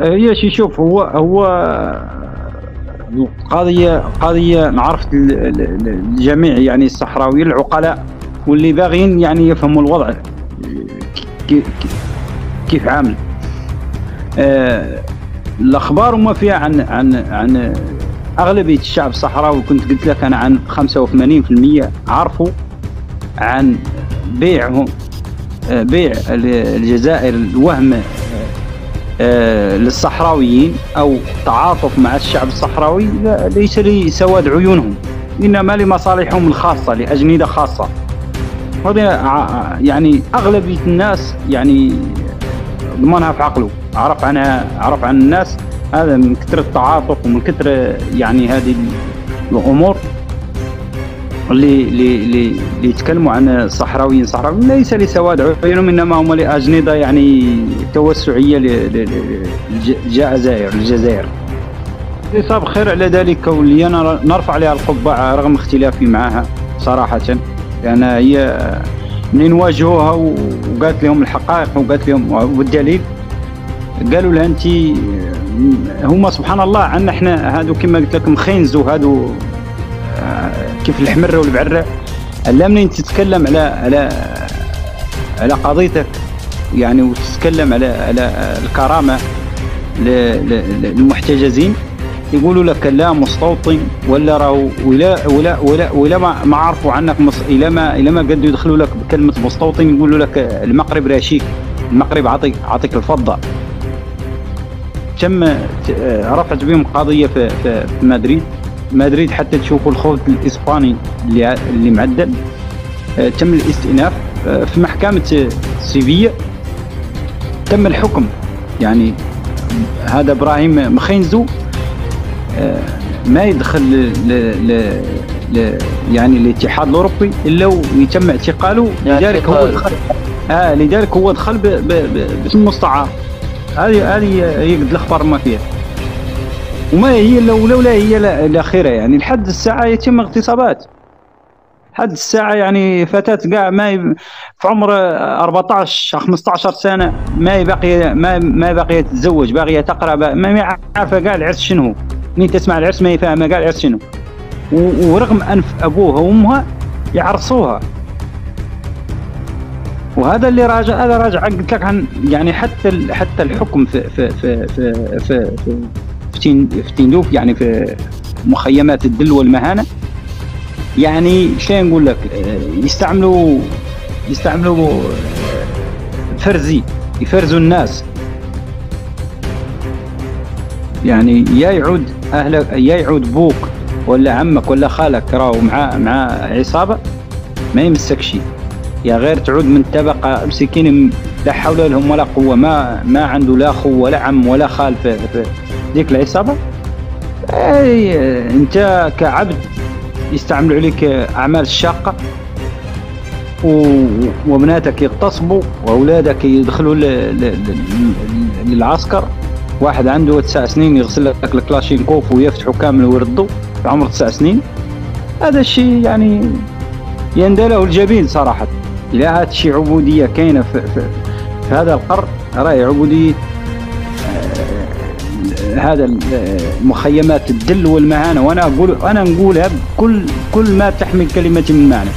هي شي، شوف، هو قضية نعرف الجميع يعني الصحراويين العقلاء واللي باغيين يعني يفهموا الوضع كيف عامل. الأخبار وما فيها عن أغلبية الشعب الصحراوي. كنت قلت لك أنا عن 85% عرفوا عن بيع الجزائر الوهم للصحراويين أو تعاطف مع الشعب الصحراوي، ليس لسواد عيونهم، إنما لمصالحهم الخاصة، لأجندة خاصة. هذا يعني أغلبية الناس يعني ضمنها في عقله، عرف عن الناس هذا من كثر التعاطف ومن كثر يعني هذه الأمور اللي يتكلموا عن الصحراويين. ليس لسواد عيونهم، إنما هم لأجندة يعني توسعية الجزائر. يصاب خير على ذلك، واللي أنا نرفع عليها القبعة رغم اختلافي معها صراحة، لأن هي منين واجهوها وقالت لهم الحقائق وقالت لهم والدليل، قالوا لها أنت هما سبحان الله عنا احنا هادو كما قلت لكم خينزو هادو كيف الحمرة والبعرة. لا منين تتكلم على قضيتك يعني وتتكلم على الكرامة للمحتجزين، يقولوا لك لا مستوطن ولا راهو ولا ما عرفوا عنك إلا ما قدوا يدخلوا لك بكلمة مستوطن يقولوا لك المغرب راشيك، المغرب عطيك الفضة. تم رفعت بهم قضية في مدريد حتى تشوفوا الخوض الإسباني اللي معدل. تم الاستئناف في محكمة سيفيا، تم الحكم يعني هذا إبراهيم مخينزو ما يدخل يعني الاتحاد الأوروبي إلا ويتم اعتقاله. لذلك هو دخل باسم مستعار. هذه هي قد الأخبار ما فيها، وما هي لولا هي الأخيرة يعني. لحد الساعة يتم اغتصابات، لحد الساعة يعني فتاة كاع في عمر 14 15 سنة ما باقية تتزوج، باقية تقرأ، ما عارفة كاع العرس شنو. منين تسمع العرس ما يفهمها كاع العرس شنو، ورغم أنف أبوها وأمها يعرصوها. وهذا اللي راجع قلت لك عن يعني حتى الحكم في تندوف يعني في مخيمات الدل والمهانة. يعني شلون نقول لك، يستعملوا يفرزوا الناس يعني. يا يعود بوك ولا عمك ولا خالك راهو مع عصابة ما يمسك شيء، يا غير تعود من طبقة مسكين لا حول لهم ولا قوة، ما عنده لا أخو ولا عم ولا خال في ديك العصابة. أنت كعبد يستعملوا عليك أعمال الشاقة، وبناتك يغتصبوا وأولادك يدخلوا للعسكر. واحد عنده 9 سنين يغسل لك الكلاشينكوف ويفتحوا كامل ويردوا في عمر 9 سنين. هذا الشيء يعني يندله الجبين صراحة. لا، هذا الشيء عبودية كاينة في هذا القرن، راهي عبودية. هذا مخيمات الدل والمهانة، وأنا نقولها بكل ما تحمل كلمة من معنى.